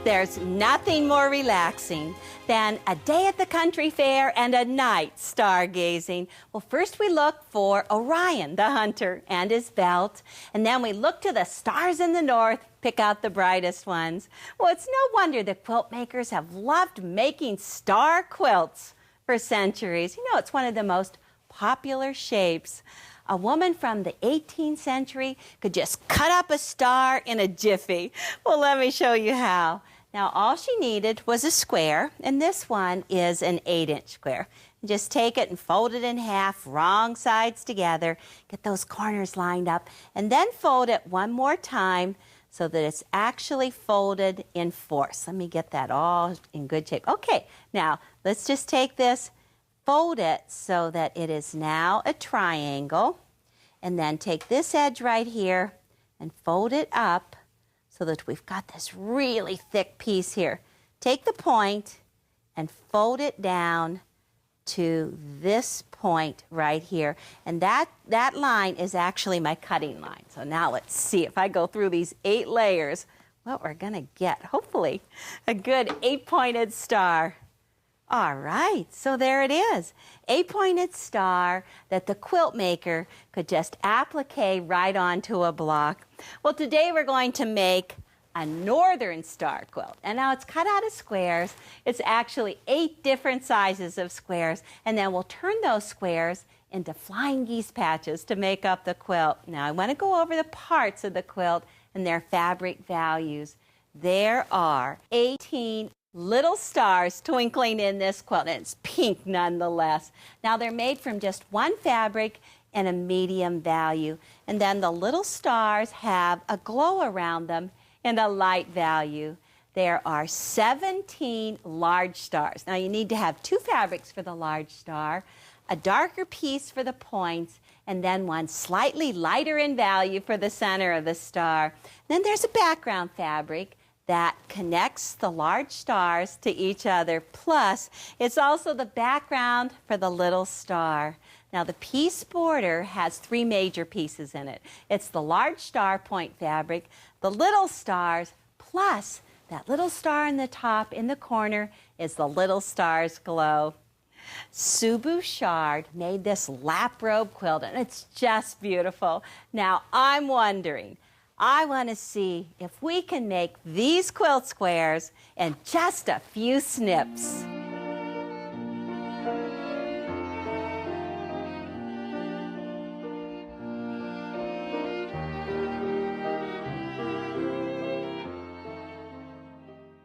There's nothing more relaxing than a day at the country fair and a night stargazing. Well, first we look for Orion, the hunter, and his belt, and then we look to the stars in the north, pick out the brightest ones. Well, it's no wonder that quilt makers have loved making star quilts for centuries. You know, it's one of the most popular shapes. A woman from the 18th century could just cut up a star in a jiffy. Well, let me show you how. Now, all she needed was a square, and this one is an 8-inch square. Just take it and fold it in half, wrong sides together, get those corners lined up, and then fold it one more time so that it's actually folded in fours. Let me get that all in good shape. Okay, now let's just take this, fold it so that it is now a triangle, and then take this edge right here and fold it up so that we've got this really thick piece here. Take the point and fold it down to this point right here. And that line is actually my cutting line. So now let's see if I go through these 8 layers, what we're gonna get. Hopefully a good 8-pointed star. All right, so there it is. 8-pointed star that the quilt maker could just applique right onto a block. Well, today we're going to make a northern star quilt. And now it's cut out of squares. It's actually 8 different sizes of squares. And then we'll turn those squares into flying geese patches to make up the quilt. Now I want to go over the parts of the quilt and their fabric values. There are 18 little stars twinkling in this quilt, and it's pink nonetheless. Now they're made from just one fabric and a medium value, and then the little stars have a glow around them and a light value. There are 17 large stars. Now you need to have 2 fabrics for the large star, a darker piece for the points, and then one slightly lighter in value for the center of the star. Then there's a background fabric that connects the large stars to each other, plus it's also the background for the little star. Now the piece border has 3 major pieces in it. It's the large star point fabric, the little stars, plus that little star in the top in the corner is the little star's glow. Sue Bouchard made this lap robe quilt, and it's just beautiful. Now I'm wondering, I want to see if we can make these quilt squares in just a few snips.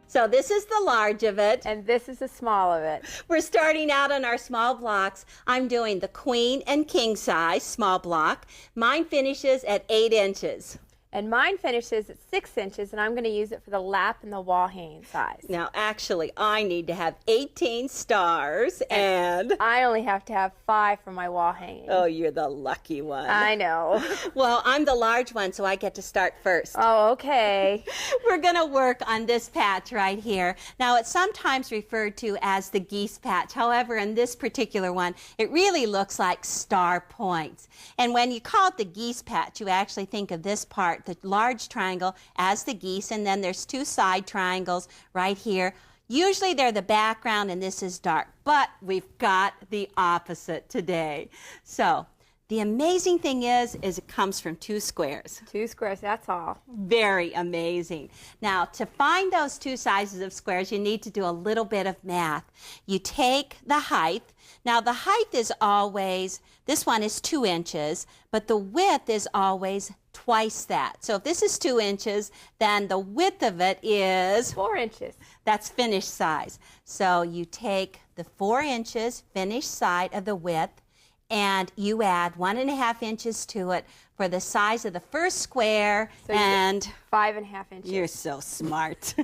So this is the large of it. And this is the small of it. We're starting out on our small blocks. I'm doing the queen and king size small block. Mine finishes at 8 inches. And mine finishes at 6 inches, and I'm going to use it for the lap and the wall hanging size. Now, actually, I need to have 18 stars, and I only have to have 5 for my wall hanging. Oh, you're the lucky one. I know. Well, I'm the large one, so I get to start first. Oh, okay. We're going to work on this patch right here. Now, it's sometimes referred to as the geese patch. However, in this particular one, it really looks like star points. And when you call it the geese patch, you actually think of this part, the large triangle, as the geese, and then there's 2 side triangles right here. Usually they're the background and this is dark, but we've got the opposite today. So the amazing thing is it comes from 2 squares. 2 squares, that's all. Very amazing. Now, to find those 2 sizes of squares, you need to do a little bit of math. You take the height. Now, the height is always, this one is 2 inches, but the width is always twice that. So if this is 2 inches, then the width of it is 4 inches. That's finished size. So you take the 4 inches finished side of the width, and you add 1.5 inches to it for the size of the first square, so and 5.5 inches. You're so smart.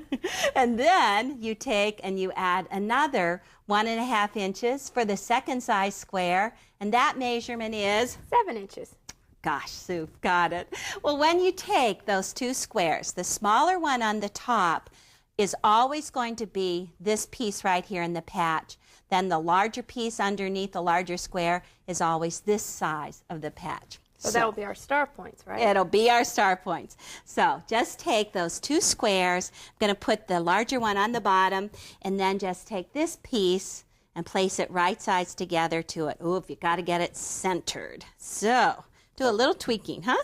And then you take and you add another 1.5 inches for the second size square, and that measurement is 7 inches. Gosh, Sue, got it. Well, when you take those 2 squares, the smaller one on the top is always going to be this piece right here in the patch. Then the larger piece underneath the larger square is always this size of the patch. So that'll be our star points, right? It'll be our star points. So just take those 2 squares. I'm going to put the larger one on the bottom, and then just take this piece and place it right sides together to it. Ooh, you got to get it centered. So do a little tweaking, huh?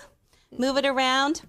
Move it around.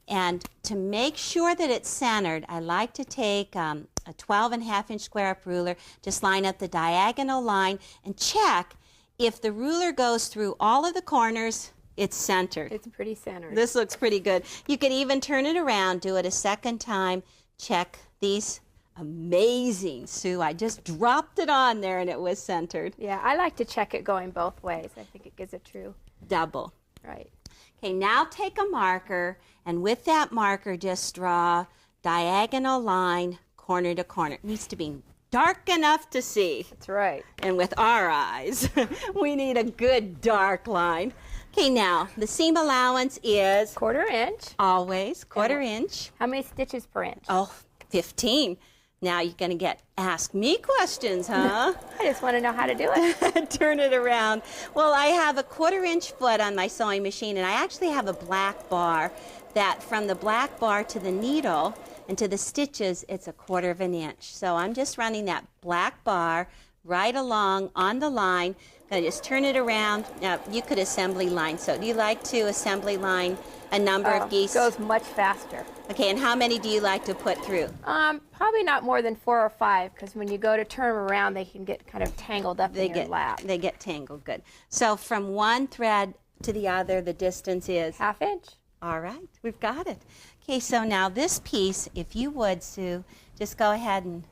And to make sure that it's centered, I like to take a 12.5-inch square up ruler, just line up the diagonal line and check if the ruler goes through all of the corners, it's centered. It's pretty centered. This looks pretty good. You could even turn it around, do it a second time, check these. Amazing, Sue. I just dropped it on there and it was centered. Yeah, I like to check it going both ways. I think it gives a true double. Right. Okay, now take a marker, and with that marker, just draw diagonal line, corner to corner. It needs to be dark enough to see. That's right. And with our eyes, we need a good dark line. Okay, now, the seam allowance is? 1/4 inch. Always, 1/4 inch. How many stitches per inch? Oh, 15. Now you're going to ask me questions, huh? I just want to know how to do it. Turn it around. Well, I have a 1/4 inch foot on my sewing machine, and I actually have a black bar that from the black bar to the needle and to the stitches, it's a 1/4 inch. So I'm just running that black bar right along on the line. I'm going to just turn it around. Now, you could assembly line. So do you like to assembly line a number of geese? It goes much faster. Okay, and how many do you like to put through? Probably not more than 4 or 5, because when you go to turn them around, they can get kind of tangled up in your lap. They get tangled, good. So from one thread to the other, the distance is? 1/2 inch. All right, we've got it. Okay, so now this piece, if you would, Sue, just go ahead and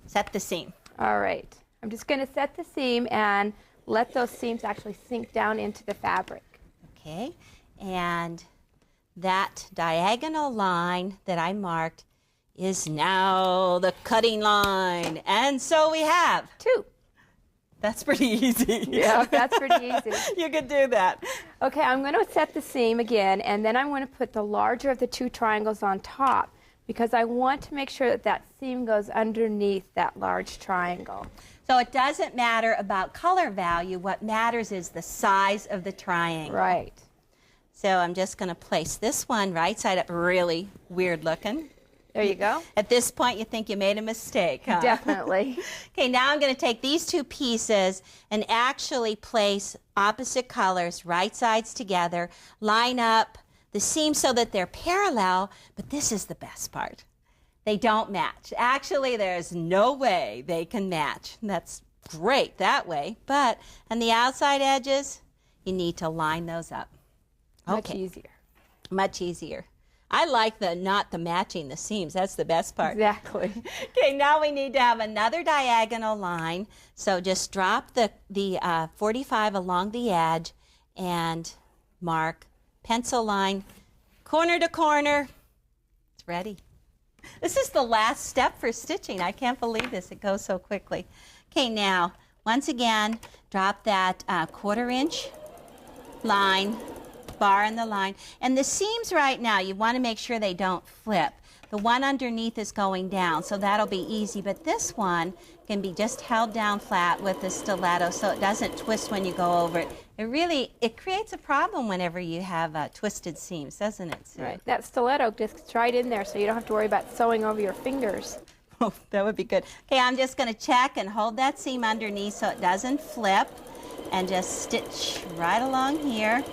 set the seam. All right. I'm just going to set the seam and let those seams actually sink down into the fabric. Okay, and that diagonal line that I marked is now the cutting line. And so we have 2. That's pretty easy. Yeah, that's pretty easy. You could do that. Okay, I'm going to set the seam again, and then I'm going to put the larger of the 2 triangles on top, because I want to make sure that that seam goes underneath that large triangle. So it doesn't matter about color value. What matters is the size of the triangle. Right. So I'm just going to place this one right side up. Really weird looking. There you go. At this point, you think you made a mistake, huh? Definitely. Okay, now I'm going to take these 2 pieces and actually place opposite colors, right sides together, line up the seams so that they're parallel, but this is the best part. They don't match. Actually, there's no way they can match. That's great that way, but on the outside edges, you need to line those up. Okay. Much easier. Much easier. I like not the matching the seams. That's the best part. Exactly. Okay, now we need to have another diagonal line. So just drop the 45 along the edge and mark pencil line, corner to corner. It's ready. This is the last step for stitching. I can't believe this. It goes so quickly. Okay, now, once again, drop that 1/4 inch line, bar in the line. And the seams right now, you want to make sure they don't flip. The one underneath is going down, so that'll be easy. But this one can be just held down flat with the stiletto so it doesn't twist when you go over it. It creates a problem whenever you have twisted seams, doesn't it, Sue? Right. That stiletto just right in there so you don't have to worry about sewing over your fingers. Oh, that would be good. Okay, I'm just going to check and hold that seam underneath so it doesn't flip, and just stitch right along here.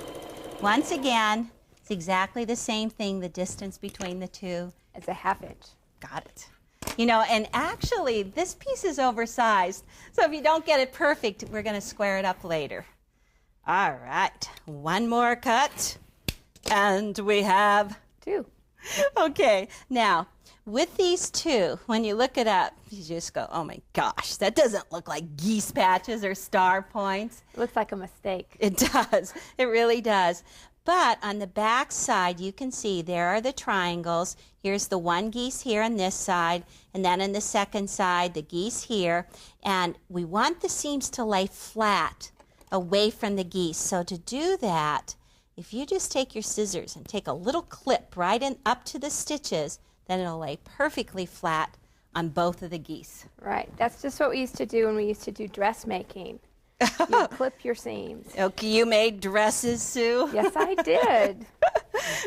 Once again, it's exactly the same thing, the distance between the 2. It's a 1/2 inch. Got it. You know, and actually, this piece is oversized, so if you don't get it perfect, we're going to square it up later. All right, one more cut, and we have 2. Okay, now, with these 2, when you look it up, you just go, oh my gosh, that doesn't look like geese patches or star points. It looks like a mistake. It does. It really does. But on the back side, you can see there are the triangles. Here's the one geese here on this side, and then on the second side, the geese here. And we want the seams to lay flat away from the geese. So to do that, if you just take your scissors and take a little clip right in up to the stitches, then it'll lay perfectly flat on both of the geese. Right. That's just what we used to do when we used to do dressmaking. You clip your seams. Okay, you made dresses, Sue? Yes, I did.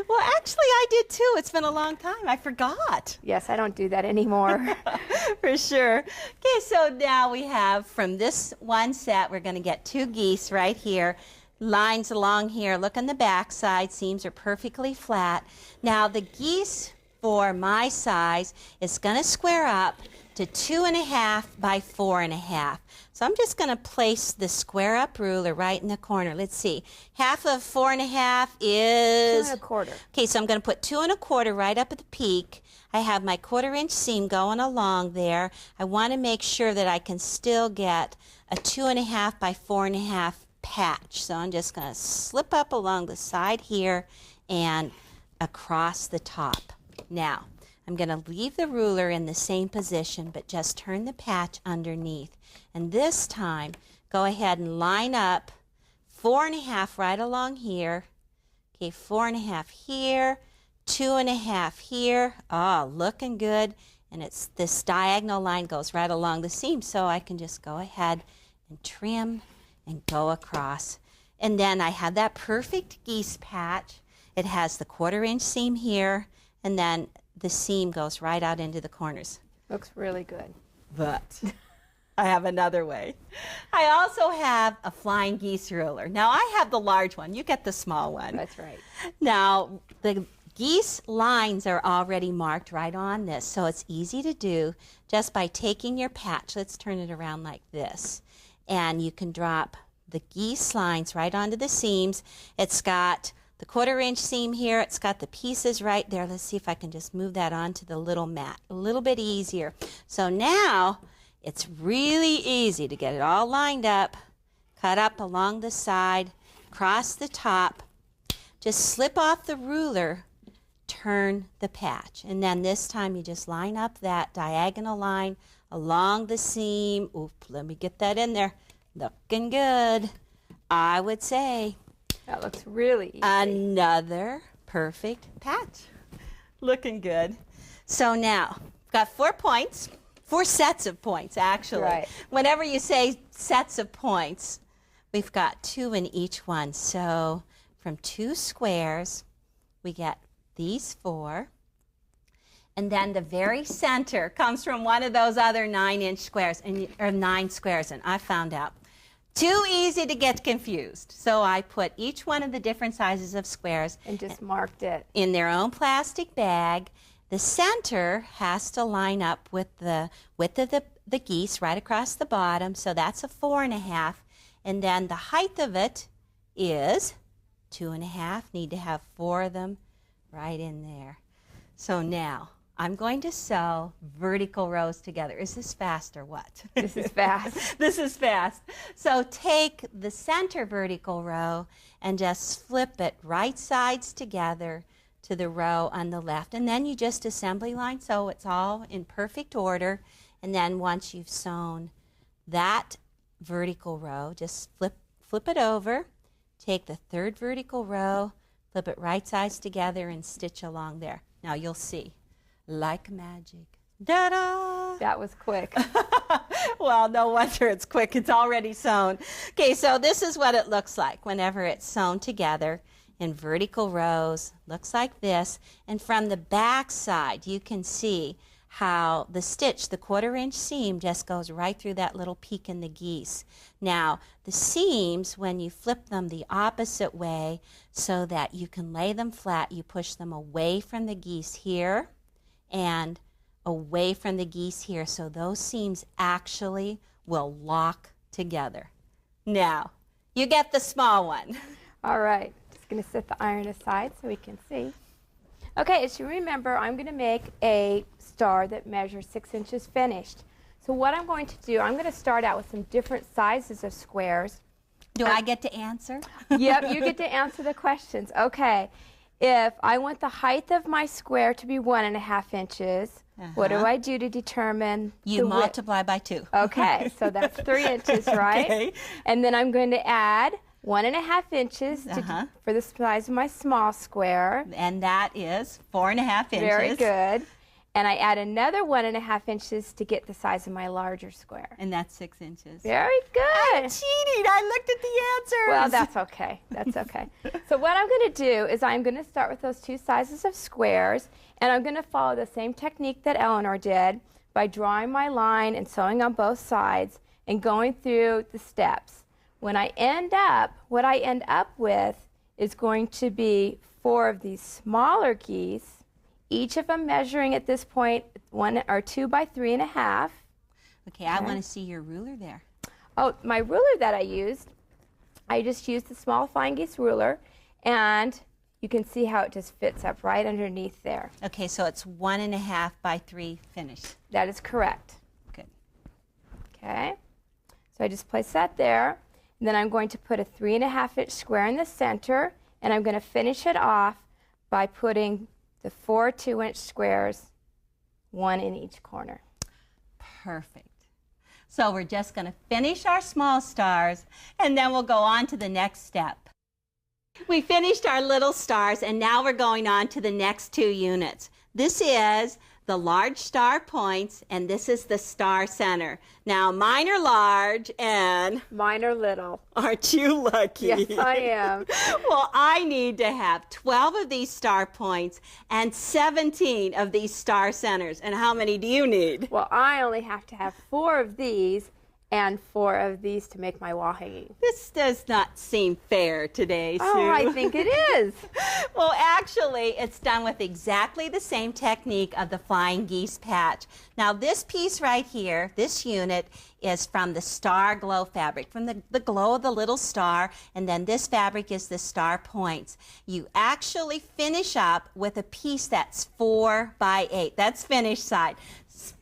Well, actually, I did too. It's been a long time. I forgot. Yes, I don't do that anymore. For sure. Okay, so now we have from this one set, we're going to get 2 geese right here. Lines along here. Look on the back side. Seams are perfectly flat. Now, the geese for my size is going to square up to 2.5 by 4.5. So I'm just going to place the square up ruler right in the corner. Let's see. Half of 4.5 is 2 1/4. Okay, so I'm going to put 2 1/4 right up at the peak. I have my 1/4-inch seam going along there. I want to make sure that I can still get a 2.5 by 4.5 patch. So I'm just going to slip up along the side here and across the top. Now, I'm going to leave the ruler in the same position, but just turn the patch underneath. And this time, go ahead and line up 4.5 right along here. Okay, 4.5 here, 2.5 here. Oh, looking good. And it's this diagonal line goes right along the seam, so I can just go ahead and trim and go across. And then I have that perfect geese patch. It has the 1/4-inch seam here, and then the seam goes right out into the corners. Looks really good. But I have another way. I also have a Flying Geese ruler. Now, I have the large one. You get the small one. That's right. Now, the geese lines are already marked right on this, so it's easy to do just by taking your patch. Let's turn it around like this. And you can drop the geese lines right onto the seams. It's got the 1/4-inch seam here. It's got the pieces right there. Let's see if I can just move that onto the little mat. A little bit easier. So now it's really easy to get it all lined up, cut up along the side, across the top. Just slip off the ruler, turn the patch. And then this time you just line up that diagonal line along the seam. Oop, let me get that in there. Looking good, I would say. That looks really easy. Another perfect patch. Looking good. So now, we've got 4 points, 4 sets of points, actually. Right. Whenever you say sets of points, we've got 2 in each one. So from 2 squares, we get these 4. And then the very center comes from one of those other 9-inch squares, or 9 squares, and I found out. Too easy to get confused. So I put each one of the different sizes of squares and just marked it in their own plastic bag. The center has to line up with the width of the geese right across the bottom. So that's a 4.5. And then the height of it is 2.5. Need to have 4 of them right in there. So now I'm going to sew vertical rows together. Is this fast or what? This is fast. This is fast. So take the center vertical row and just flip it right sides together to the row on the left. And then you just assembly line so it's all in perfect order. And then once you've sewn that vertical row, just flip it over, take the 3rd vertical row, flip it right sides together and stitch along there. Now you'll see. Like magic. Da-da! That was quick. Well, no wonder it's quick. It's already sewn. Okay, so this is what it looks like whenever it's sewn together in vertical rows. Looks like this. And from the back side, you can see how the stitch, the 1/4-inch seam, just goes right through that little peak in the geese. Now, the seams, when you flip them the opposite way so that you can lay them flat, you push them away from the geese here and away from the geese here, so those seams actually will lock together. Now, you get the small one. All right, just going to set the iron aside so we can see. Okay, as you remember, I'm going to make a star that measures 6 inches finished. So what I'm going to do, I'm going to start out with some different sizes of squares. Do I get to answer? Yep, you get to answer the questions. Okay, if I want the height of my square to be 1.5 inches, what do I do to determine You multiply by 2. Okay, so that's 3 inches, right? Okay. And then I'm going to add 1.5 inches for the size of my small square. And that is 4.5 inches. Very good. and I add another 1.5 inches to get the size of my larger square. And that's 6 inches. Very good. I cheated. I looked at the answers. Well, that's okay. That's okay. So what I'm going to do is I'm going to start with those 2 sizes of squares, and I'm going to follow the same technique that Eleanor did by drawing my line and sewing on both sides and going through the steps. When I end up, what I end up with is going to be 4 of these smaller geese, each of them measuring at this point 1 or 2 by 3.5. Okay, I want to see your ruler there. Oh, my ruler that I just used the small Flying Geese ruler, and you can see how it just fits up right underneath there. Okay, so it's 1.5 by 3 finished. That is correct. Good. Okay, so I just place that there, and then I'm going to put a 3.5 inch square in the center, and I'm going to finish it off by putting the 4 2-inch squares, 1 in each corner. Perfect. So we're just going to finish our small stars, and then we'll go on to the next step. We finished our little stars, and now we're going on to the next 2 units. This is the large star points, and this is the star center. Now, mine are large, and Mine are little. aren't you lucky? Yes, I am. Well, I need to have 12 of these star points and 17 of these star centers. And how many do you need? Well, I only have to have 4 of these and 4 of these to make my wall hanging. This does not seem fair today, Sue. Oh, I think it is. Well, actually, it's done with exactly the same technique of the Flying Geese patch. Now, this piece right here, this unit, is from the star glow fabric, from the glow of the little star, and then this fabric is the star points. You actually finish up with a piece that's 4 by 8. That's finished side.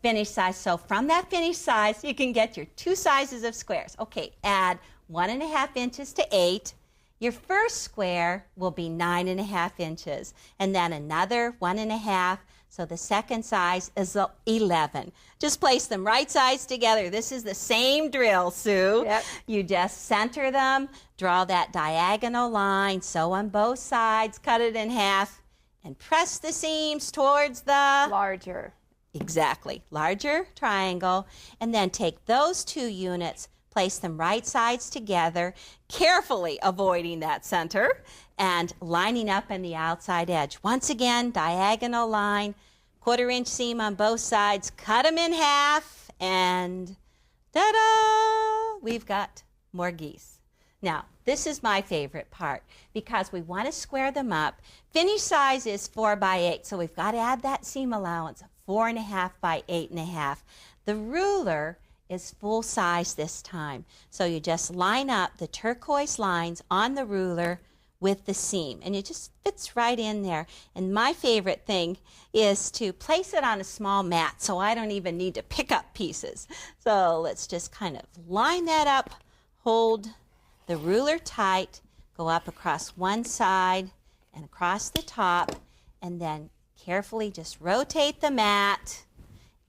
Finished size. So from that finished size, you can get your 2 sizes of squares. Okay, add 1.5 inches to 8. Your first square will be 9.5 inches, and then another 1.5. So the second size is 11. Just place them right sides together. This is the same drill, Sue. Yep. You just center them, draw that diagonal line, sew on both sides, cut it in half, and press the seams towards the Larger. Exactly. Larger triangle, and then take those 2 units, place them right sides together, carefully avoiding that center, and lining up in the outside edge. Once again, diagonal line, 1/4 inch seam on both sides, cut them in half, and ta-da! We've got more geese. Now, this is my favorite part because we want to square them up. Finished size is 4 by 8, so we've got to add that seam allowance, 4.5 by 8.5. The ruler is full size this time, so you just line up the turquoise lines on the ruler with the seam, and it just fits right in there. And my favorite thing is to place it on a small mat so I don't even need to pick up pieces. So let's just kind of line that up, hold the ruler tight, go up across one side and across the top, and then carefully just rotate the mat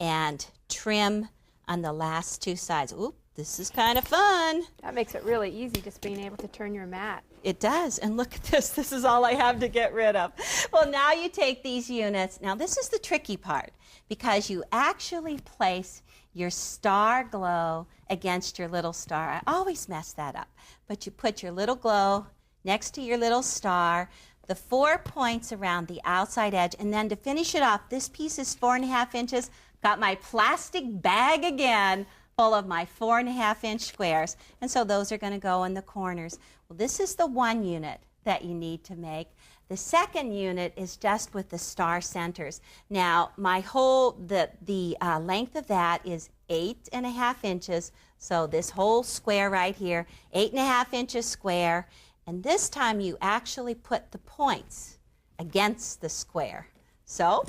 and trim on the last 2 sides. Oop, this is kind of fun. That makes it really easy, just being able to turn your mat. It does, and look at this. This is all I have to get rid of. Well, now you take these units. Now this is the tricky part because you actually place your star glow against your little star. I always mess that up, but you put your little glow next to your little star, the 4 points around the outside edge, and then to finish it off, this piece is 4.5 inches. Got my plastic bag again full of my 4.5 inch squares, and so those are going to go in the corners. Well, this is the 1 unit that you need to make. The second unit is just with the star centers. Now, my whole, the length of that is 8.5 inches, so this whole square right here, 8.5 inches square, and this time you actually put the points against the square. So,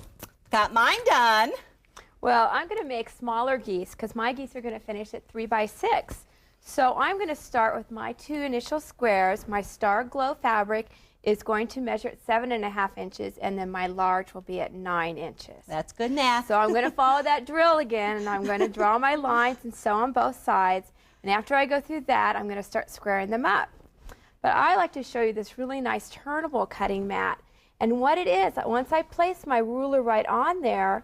got mine done. Well, I'm going to make smaller geese because my geese are going to finish at 3 by 6. So I'm going to start with my 2 initial squares. My star glow fabric is going to measure at 7.5 inches, and then my large will be at 9 inches. That's good math. So I'm going to follow that drill again, and I'm going to draw my lines and sew on both sides. And after I go through that, I'm going to start squaring them up. But I like to show you this really nice turnable cutting mat. And what it is, once I place my ruler right on there,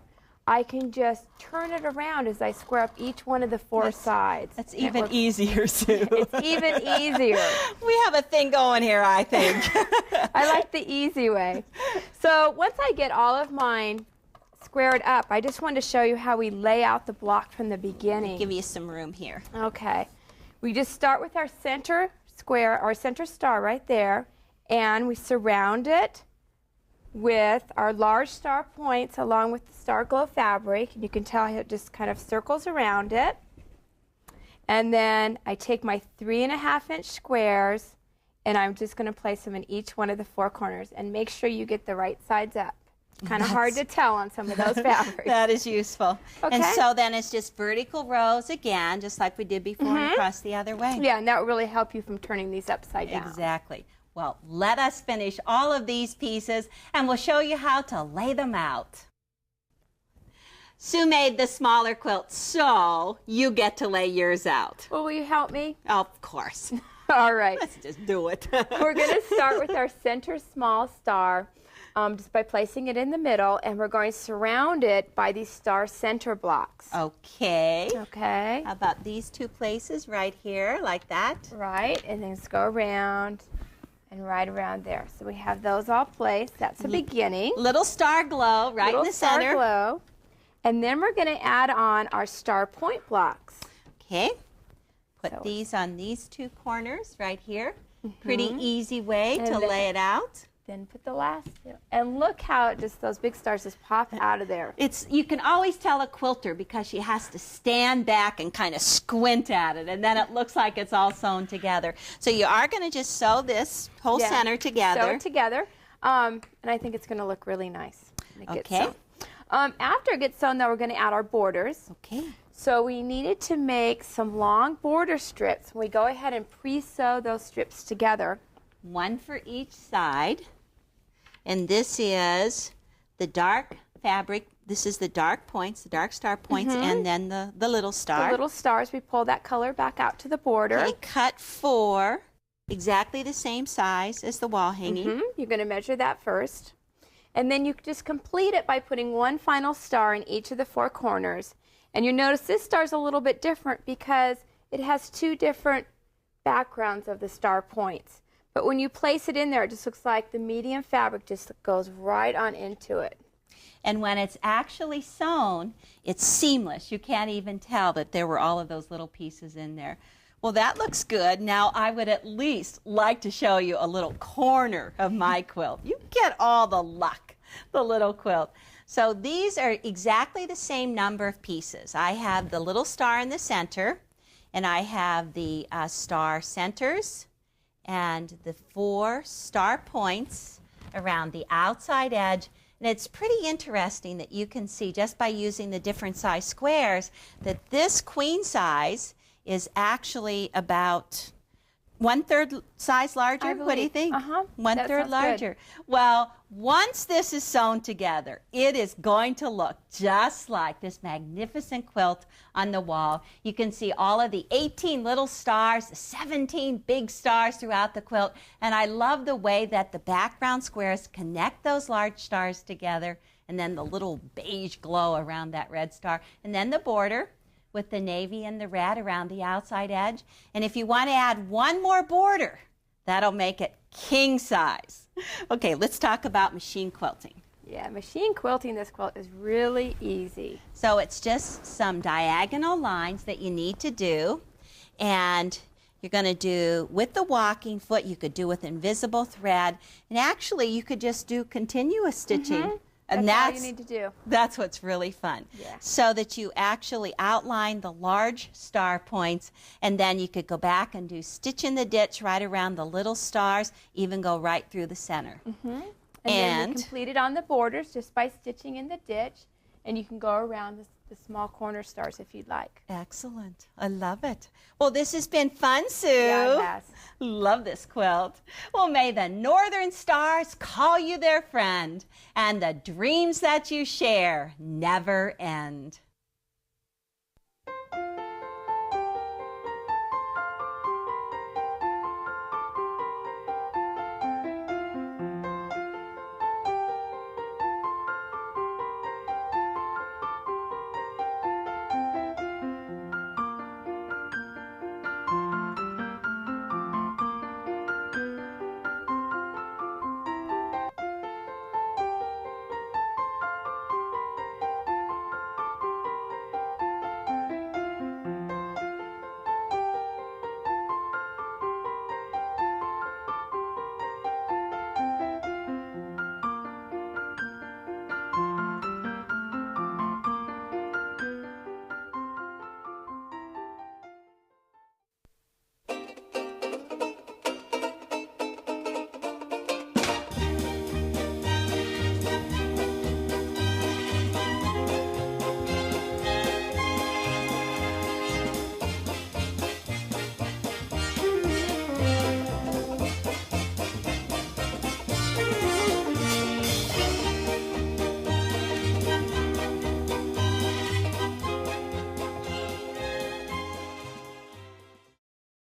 I can just turn it around as I square up each one of the four sides. That's even easier, Sue. It's even easier. We have a thing going here, I think. I like the easy way. So once I get all of mine squared up, I just wanted to show you how we lay out the block from the beginning. Give you some room here. Okay. We just start with our center square, our center star right there, and we surround it with our large star points along with the star glow fabric. You can tell how it just kind of circles around it. And then I take my 3.5-inch squares and I'm just going to place them in each one of the four corners, and make sure you get the right sides up. Kind of hard to tell on some of those fabrics. That is useful. Okay. And so then it's just vertical rows again, just like we did before, and across the other way. Yeah, and that will really help you from turning these upside down. Exactly. Well, let us finish all of these pieces and we'll show you how to lay them out. Sue made the smaller quilt, so you get to lay yours out. Well, will you help me? Of course. All right. Let's just do it. We're going to start with our center small star. Just by placing it in the middle, and we're going to surround it by these star center blocks. Okay. Okay. How about these two places right here, like that? Right, and then just go around and right around there. So we have those all placed. That's the beginning. Little star glow right in the center. Little star glow. And then we're going to add on our star point blocks. Okay. Put these on these two corners right here. Pretty easy way to lay it out. Then put the last, and look how just those big stars just pop out of there. You can always tell a quilter because she has to stand back and kind of squint at it, and then it looks like it's all sewn together. So you are going to just sew this whole center together. Sew it together, and I think it's going to look really nice. Okay. After it gets sewn, though, we're going to add our borders. Okay. So we needed to make some long border strips. We go ahead and pre-sew those strips together. One for each side. And this is the dark fabric. This is the dark points, the dark star points, and then the little star. The little stars, we pull that color back out to the border. Okay, cut 4, exactly the same size as the wall hanging. You're going to measure that first. And then you just complete it by putting one final star in each of the four corners. And you notice this star is a little bit different because it has two different backgrounds of the star points. But when you place it in there, it just looks like the medium fabric just goes right on into it. And when it's actually sewn, it's seamless. You can't even tell that there were all of those little pieces in there. Well, that looks good. Now, I would at least like to show you a little corner of my quilt. You get all the luck, the little quilt. So these are exactly the same number of pieces. I have the little star in the center, and I have the star centers, and the 4 star points around the outside edge. And it's pretty interesting that you can see just by using the different size squares that this queen size is actually about 1/3 size larger. What do you think? 1/3 larger. Good. Well, once this is sewn together, it is going to look just like this magnificent quilt on the wall. You can see all of the 18 little stars, the 17 big stars throughout the quilt, and I love the way that the background squares connect those large stars together, and then the little beige glow around that red star, and then the border with the navy and the red around the outside edge. And if you want to add one more border, that'll make it king size. Okay, let's talk about machine quilting. Yeah, machine quilting this quilt is really easy. So it's just some diagonal lines that you need to do, and you're going to do with the walking foot. You could do with invisible thread, and actually you could just do continuous stitching. And that's all you need to do. That's what's really fun. Yeah. So that you actually outline the large star points, and then you could go back and do stitch in the ditch right around the little stars, even go right through the center. And then you complete it on the borders just by stitching in the ditch, and you can go around the small corner stars if you'd like. Excellent. I love it. Well, this has been fun, Sue. Yeah, it has. Love this quilt. Well, may the northern stars call you their friend, and the dreams that you share never end.